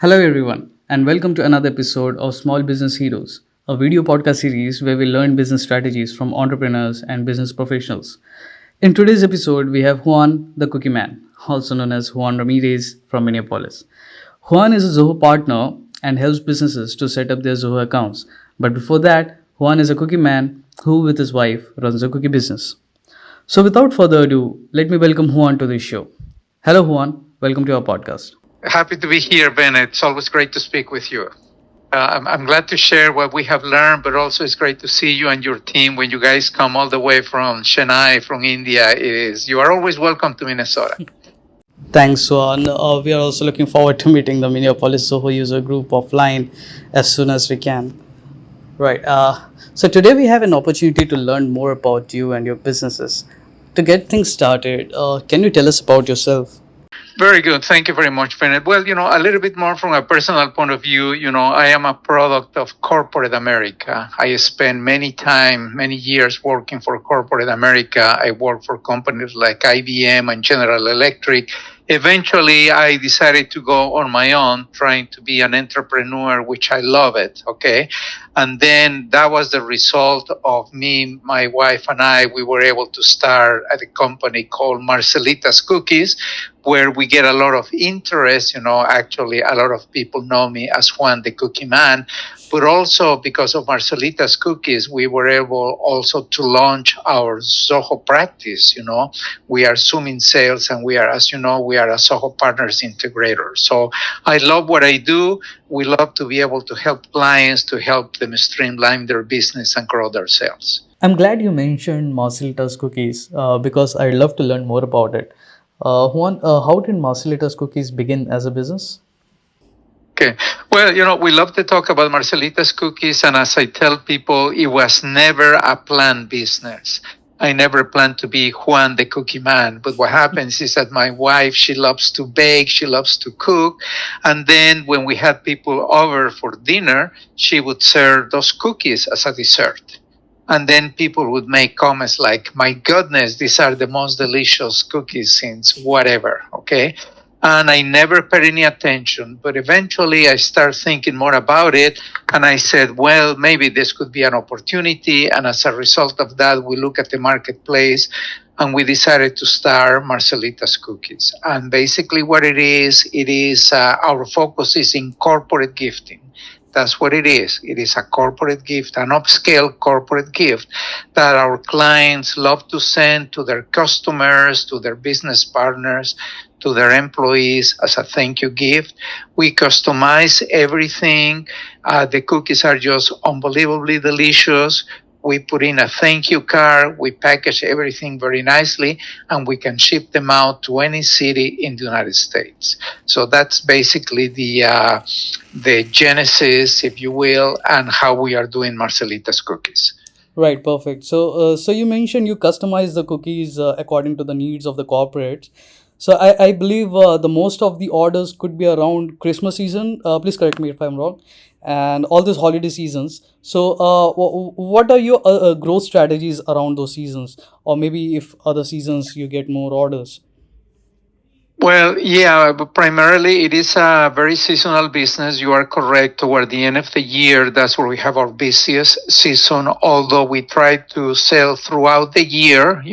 Hello, everyone, and welcome to another episode of Small Business Heroes, a video podcast series where we learn business strategies from entrepreneurs and business professionals. In today's episode, we have Juan The Cookie Man, also known as Juan Ramirez from Minneapolis. Juan is a Zoho partner and helps businesses to set up their Zoho accounts. But before that, Juan is a cookie man who, with his wife, runs a cookie business. So, without further ado, let me welcome Juan to the show. Hello, Juan. Welcome to our podcast. Happy to be here, Ben. It's always great to speak with you. I'm glad to share what we have learned, but also it's great to see you and your team when you guys come all the way from Chennai, from India. You are always welcome to Minnesota. Thanks, Juan. We are also looking forward to meeting the Minneapolis Zoho user group offline as soon as we can. Right. So today we have an opportunity to learn more about you and your businesses. To get things started, can you tell us about yourself? Very good. Thank you very much, Bennett. Well, a little bit more from a personal point of view, I am a product of corporate America. I spent many years working for corporate America. I worked for companies like IBM and General Electric. Eventually, I decided to go on my own, trying to be an entrepreneur, which I love it. Okay. And then that was the result of me, my wife, and we were able to start at a company called Marcellitas Cookies, where we get a lot of interest. Actually, a lot of people know me as Juan The Cookie Man. But also because of Marcellitas Cookies, we were able also to launch our Zoho practice. We are zooming sales, and we are a Zoho Partners integrator. So I love what I do. We love to be able to help clients, to help them streamline their business and grow their sales. I'm glad you mentioned Marcellitas Cookies because I'd love to learn more about it. Juan, how did Marcellitas Cookies begin as a business? Okay. Well, we love to talk about Marcellitas Cookies, and as I tell people, it was never a planned business. I never planned to be Juan the Cookie Man. But what happens is that my wife, she loves to bake, she loves to cook. And then when we had people over for dinner, she would serve those cookies as a dessert. And then people would make comments like, my goodness, these are the most delicious cookies since whatever, okay? And I never paid any attention. But eventually I started thinking more about it. And I said, well, maybe this could be an opportunity. And as a result of that, we look at the marketplace and we decided to start Marcellitas Cookies. And basically what it is our focus is in corporate gifting. That's what it is. It is a corporate gift, an upscale corporate gift that our clients love to send to their customers, to their business partners, to their employees as a thank you gift. We customize everything. The cookies are just unbelievably delicious. We put in a thank you card. We package everything very nicely, and we can ship them out to any city in the United States. So that's basically the genesis, if you will, and how we are doing Marcellitas Cookies. Right, perfect. So you mentioned you customize the cookies according to the needs of the corporates. So I believe the most of the orders could be around Christmas season. Please correct me if I'm wrong. And all these holiday seasons. So what are your growth strategies around those seasons? Or maybe if other seasons you get more orders? Well, yeah, but primarily it is a very seasonal business. You are correct. Toward the end of the year, that's where we have our busiest season, although we try to sell throughout the year,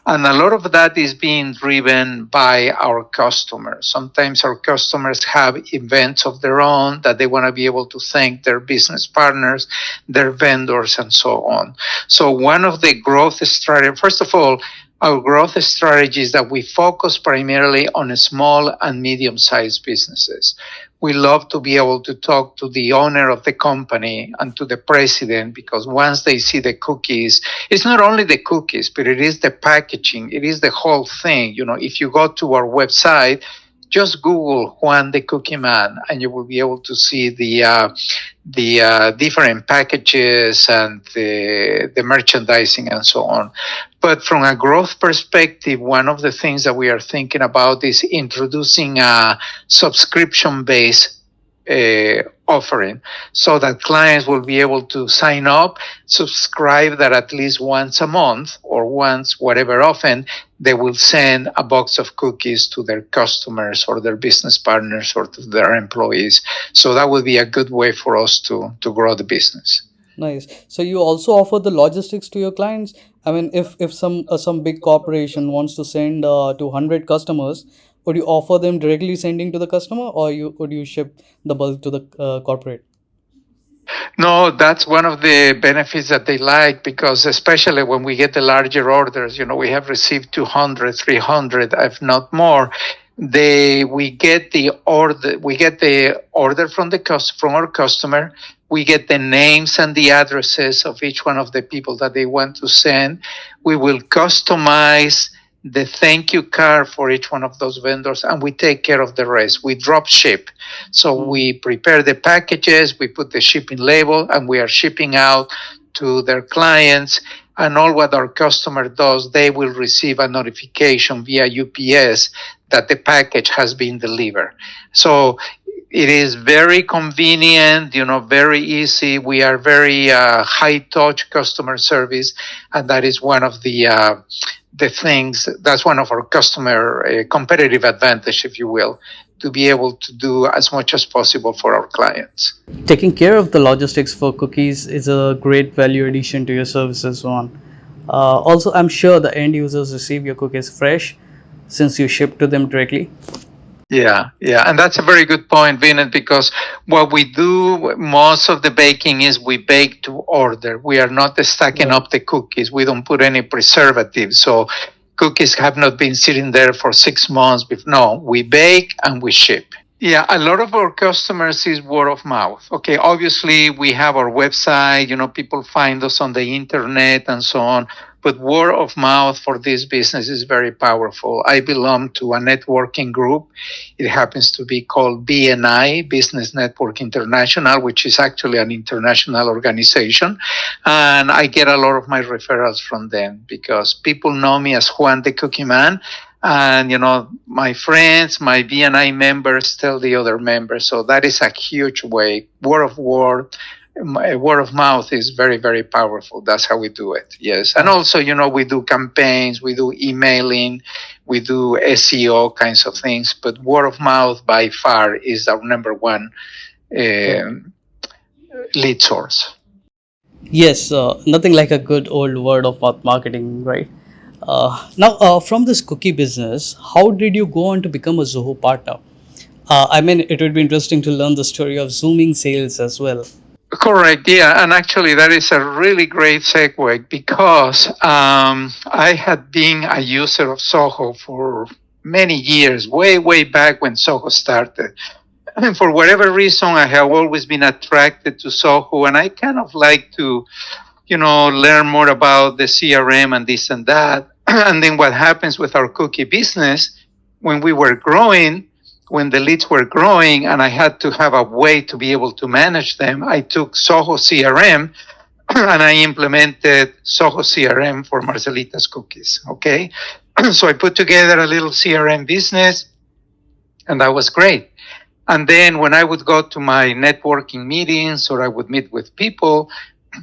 and a lot of that is being driven by our customers. Sometimes our customers have events of their own that they want to be able to thank their business partners, their vendors, and so on. So one of the growth strategies, first of all, our growth strategy is that we focus primarily on small and medium-sized businesses. We love to be able to talk to the owner of the company and to the president, because once they see the cookies, it's not only the cookies, but it is the packaging. It is the whole thing. If you go to our website, just Google Juan the Cookie Man, and you will be able to see the different packages and the merchandising and so on. But from a growth perspective, one of the things that we are thinking about is introducing a subscription-based offering, so that clients will be able to sign up, subscribe that at least once a month or once, whatever often, they will send a box of cookies to their customers or their business partners or to their employees. So that would be a good way for us to grow the business. Nice. So you also offer the logistics to your clients. I mean, if some big corporation wants to send to 100 customers, would you offer them directly sending to the customer, or you would you ship the bulk to the corporate? No, that's one of the benefits that they like, because especially when we get the larger orders, we have received 200, 300, if not more. We get the order from from our customer. We get the names and the addresses of each one of the people that they want to send. We will customize the thank you card for each one of those vendors, and we take care of the rest. We drop ship. So we prepare the packages, we put the shipping label, and we are shipping out to their clients. And all what our customer does, they will receive a notification via UPS that the package has been delivered. So it is very convenient, very easy. We are very high touch customer service, and that is one of the things, that's one of our customer competitive advantage, if you will, to be able to do as much as possible for our clients. Taking care of the logistics for cookies is a great value addition to your services, Juan. Also, I'm sure the end users receive your cookies fresh since you ship to them directly. Yeah, and that's a very good point, Vinod, because what we do, most of the baking is we bake to order. We are not stacking up the cookies. We don't put any preservatives. So cookies have not been sitting there for 6 months. No, we bake and we ship. Yeah, a lot of our customers is word of mouth. Okay, obviously we have our website, people find us on the internet and so on, but word of mouth for this business is very powerful. I belong to a networking group. It happens to be called BNI, Business Network International, which is actually an international organization. And I get a lot of my referrals from them because people know me as Juan The Cookie Man. And, my friends, my BNI members tell the other members. So that is a huge way. Word of mouth is very, very powerful. That's how we do it. Yes. And also, we do campaigns, we do emailing, we do SEO kinds of things. But word of mouth by far is our number one lead source. Yes, nothing like a good old word of mouth marketing, right? Now, from this cookie business, how did you go on to become a Zoho partner? I mean, it would be interesting to learn the story of Zooming sales as well. Correct. Yeah. And actually, that is a really great segue because I had been a user of Zoho for many years, way, way back when Zoho started. And for whatever reason, I have always been attracted to Zoho, and I kind of like to, learn more about the CRM and this and that. And then what happens with our cookie business, when we were growing, when the leads were growing and I had to have a way to be able to manage them, I took Zoho CRM and I implemented Zoho CRM for Marcellitas Cookies. Okay. So I put together a little CRM business, and that was great. And then when I would go to my networking meetings or I would meet with people,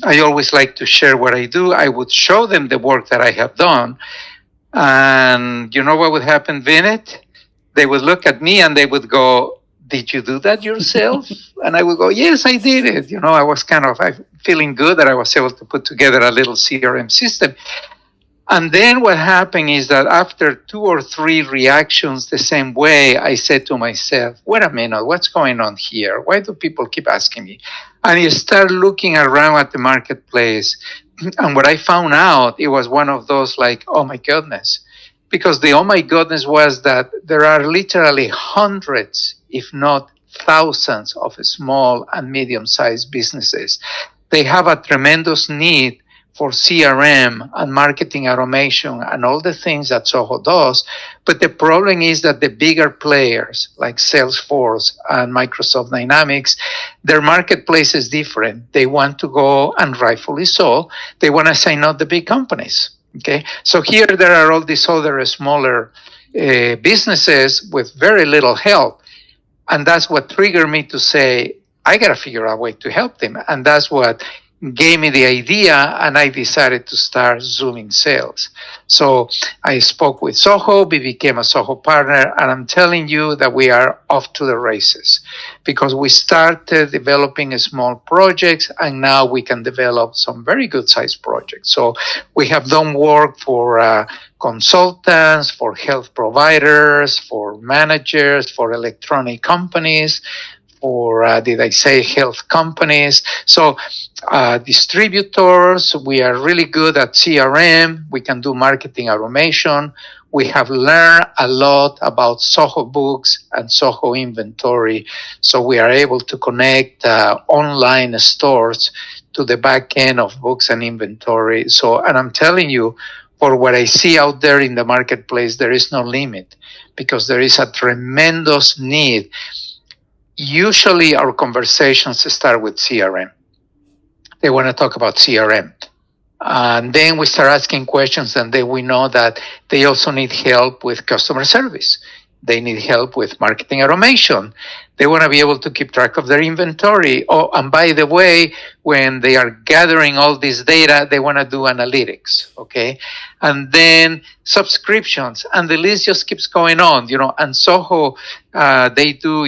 I always like to share what I do. I would show them the work that I have done. And you know what would happen, Vinit? They would look at me and they would go, "Did you do that yourself?" And I would go, "Yes, I did it." I was kind of feeling good that I was able to put together a little CRM system. And then what happened is that after 2 or 3 reactions the same way, I said to myself, wait a minute, what's going on here? Why do people keep asking me? And you start looking around at the marketplace. And what I found out, it was one of those like, oh my goodness. Because the oh my goodness was that there are literally hundreds, if not thousands, of small and medium-sized businesses. They have a tremendous need for CRM and marketing automation and all the things that Zoho does. But the problem is that the bigger players like Salesforce and Microsoft Dynamics, their marketplace is different. They want to go, and rightfully so, they want to sign up the big companies. Okay, so here there are all these other smaller businesses with very little help. And that's what triggered me to say, I got to figure out a way to help them. And that's what gave me the idea, and I decided to start Zooming Sales. So I spoke with Zoho, we became a Zoho partner, and I'm telling you that we are off to the races because we started developing small projects, and now we can develop some very good sized projects. So we have done work for consultants, for health providers, for managers, for electronic companies, for did I say health companies? So distributors, we are really good at CRM. We can do marketing automation. We have learned a lot about Zoho books and Zoho inventory. So we are able to connect online stores to the back end of books and inventory. So, and I'm telling you, for what I see out there in the marketplace, there is no limit because there is a tremendous need. Usually our conversations start with CRM. They want to talk about CRM. And then we start asking questions, and then we know that they also need help with customer service. They need help with marketing automation. They want to be able to keep track of their inventory. Oh, and by the way, when they are gathering all this data, they want to do analytics, okay? And then subscriptions, and the list just keeps going on, you know. And Zoho,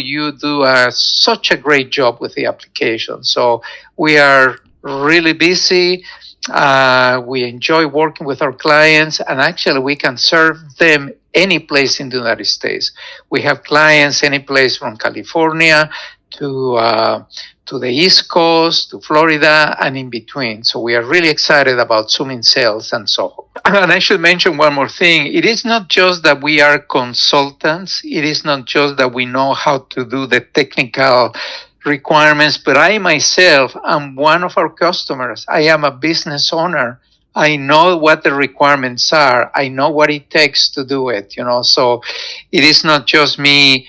you do such a great job with the application. So we are really busy. We enjoy working with our clients, and actually we can serve them any place in the United States. We have clients any place from California to the East Coast, to Florida, and in between. So we are really excited about Zooming Sales and Zoho. And I should mention one more thing. It is not just that we are consultants. It is not just that we know how to do the technical requirements, but I myself am one of our customers. I am a business owner. I know what the requirements are. I know what it takes to do it, you know. So it is not just me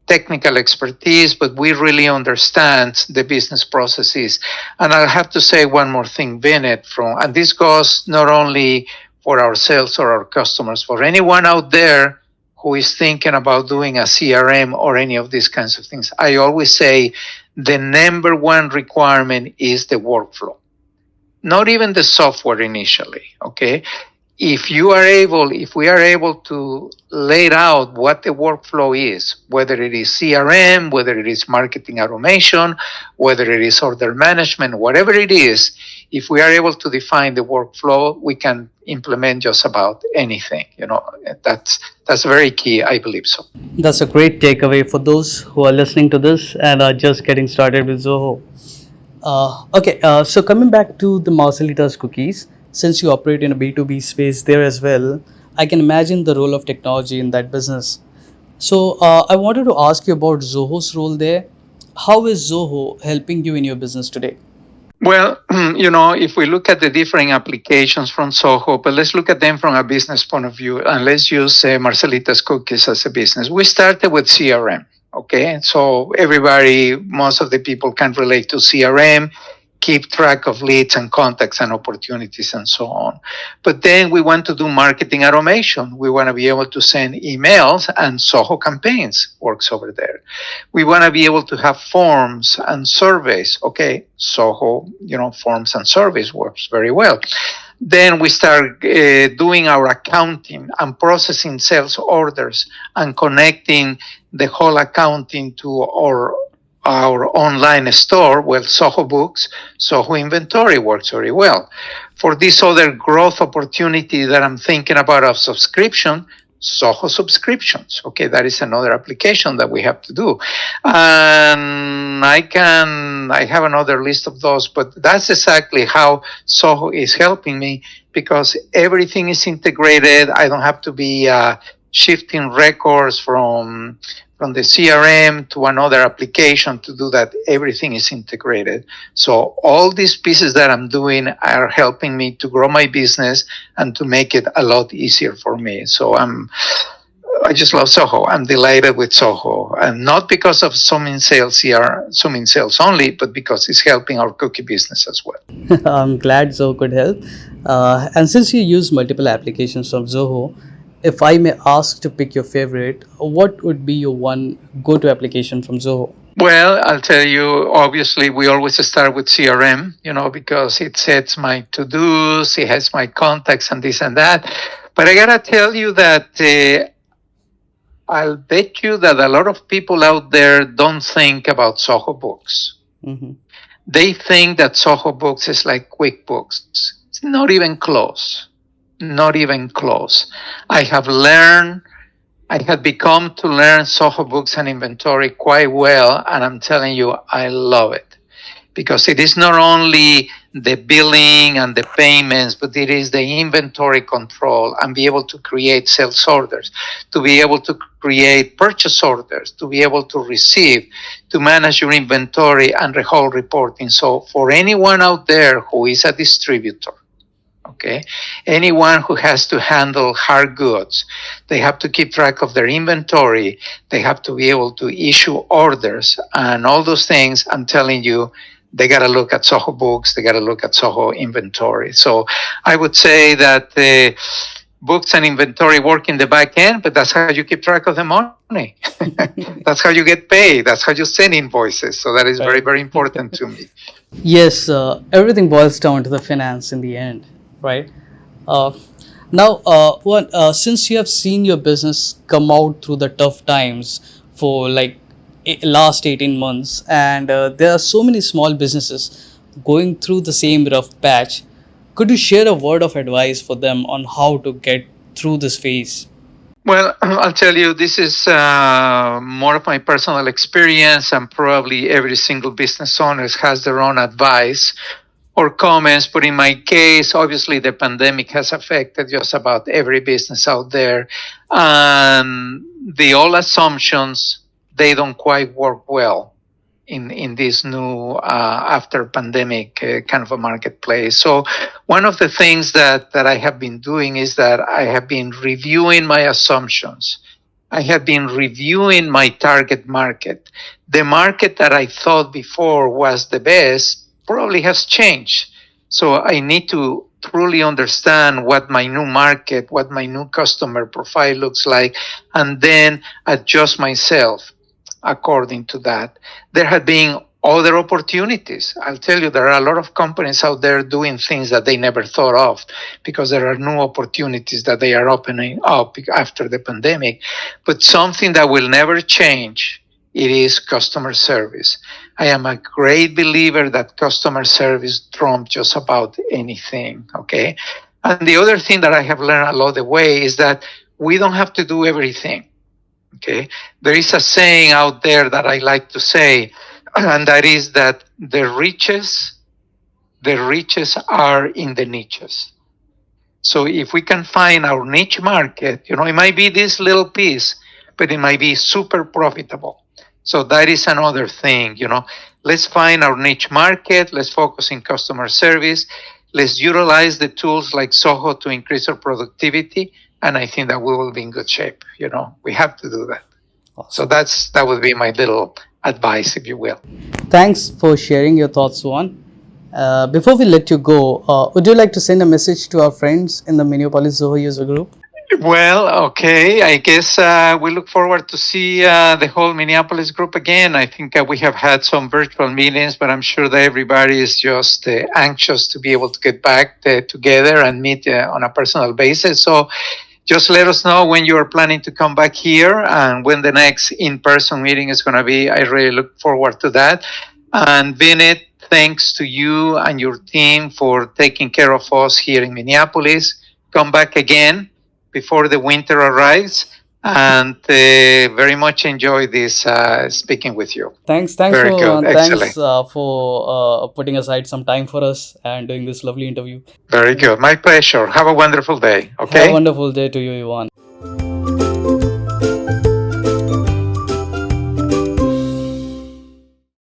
technical expertise, but we really understand the business processes. And I have to say one more thing, Bennett, and this goes not only for ourselves or our customers, for anyone out there who is thinking about doing a CRM or any of these kinds of things. I always say the number one requirement is the workflow, not even the software initially, okay? If we are able to lay out what the workflow is, whether it is CRM, whether it is marketing automation, whether it is order management, whatever it is, if we are able to define the workflow, we can implement just about anything. You know, that's very key. I believe so. That's a great takeaway for those who are listening to this and are just getting started with Zoho. So coming back to the Marcellitas cookies, since you operate in a B2B space there as well, I can imagine the role of technology in that business. So I wanted to ask you about Zoho's role there. How is Zoho helping you in your business today? Well, you know, if we look at the different applications from Zoho, but let's look at them from a business point of view, and let's use Marcellitas Cookies as a business. We started with CRM, okay? So most of the people can relate to CRM, keep track of leads and contacts and opportunities and so on. But then we want to do marketing automation. We want to be able to send emails, and Zoho Campaigns works over there. We want to be able to have forms and surveys. Okay, Zoho, forms and surveys works very well. Then we start doing our accounting and processing sales orders and connecting the whole accounting to our online store. Well, Zoho Books, Zoho Inventory works very well. For this other growth opportunity that I'm thinking about of subscription, Zoho Subscriptions. Okay, that is another application that we have to do. And I have another list of those, but that's exactly how Zoho is helping me, because everything is integrated. I don't have to be shifting records from the CRM to another application to do that. Everything is integrated. So all these pieces that I'm doing are helping me to grow my business and to make it a lot easier for me. So I just love Zoho. I'm delighted with Zoho, and not because of Zooming Sales only, but because it's helping our cookie business as well. I'm glad Zoho could help. And since you use multiple applications from Zoho, if I may ask to pick your favorite, what would be your one go-to application from Zoho? Well, I'll tell you, obviously, we always start with CRM, because it sets my to dos, it has my contacts and this and that. But I got to tell you that I'll bet you that a lot of people out there don't think about Zoho Books. Mm-hmm. They think that Zoho Books is like QuickBooks. It's not even close. Not even close. I had become to learn Zoho Books and inventory quite well, and I'm telling you, I love it. Because it is not only the billing and the payments, but it is the inventory control and be able to create sales orders, to be able to create purchase orders, to be able to receive, to manage your inventory and the whole reporting. So for anyone out there who is a distributor, okay, anyone who has to handle hard goods, they have to keep track of their inventory, they have to be able to issue orders and all those things, I'm telling you, they got to look at Zoho Books, they got to look at Zoho Inventory. So I would say that books and inventory work in the back end, but that's how you keep track of the money. That's how you get paid. That's how you send invoices. So that is very, very important to me. Yes, everything boils down to the finance in the end, right? Now, since you have seen your business come out through the tough times for like last 18 months, and there are so many small businesses going through the same rough patch, could you share a word of advice for them on how to get through this phase? Well, I'll tell you, this is more of my personal experience, and probably every single business owner has their own advice or comments. But in my case, obviously, the pandemic has affected just about every business out there. And the old assumptions, they don't quite work well in this new after pandemic kind of a marketplace. So one of the things that I have been doing is that I have been reviewing my assumptions. I have been reviewing my target market. The market that I thought before was the best probably has changed. So I need to truly understand what my new market, what my new customer profile looks like, and then adjust myself according to that. There have been other opportunities. I'll tell you, there are a lot of companies out there doing things that they never thought of because there are new opportunities that they are opening up after the pandemic. But something that will never change, it is customer service. I am a great believer that customer service trumps just about anything, okay? And the other thing that I have learned along the way is that we don't have to do everything. Okay, there is a saying out there that I like to say, and that is that the riches are in the niches. So if we can find our niche market, it might be this little piece, but it might be super profitable. So that is another thing, let's find our niche market, let's focus in customer service, let's utilize the tools like Zoho to increase our productivity. And I think that we will be in good shape. We have to do that. Awesome. So that would be my little advice, if you will. Thanks for sharing your thoughts, Juan. Before we let you go, would you like to send a message to our friends in the Minneapolis Zoho user group? Well, okay. I guess we look forward to see the whole Minneapolis group again. I think we have had some virtual meetings, but I'm sure that everybody is just anxious to be able to get back together and meet on a personal basis. So just let us know when you are planning to come back here and when the next in-person meeting is going to be. I really look forward to that. And Vinit, thanks to you and your team for taking care of us here in Minneapolis. Come back again before the winter arrives, and very much enjoy this speaking with you. Thanks for putting aside some time for us and doing this lovely interview. Very good. My pleasure. Have a wonderful day. Okay. Have a wonderful day to you, Juan.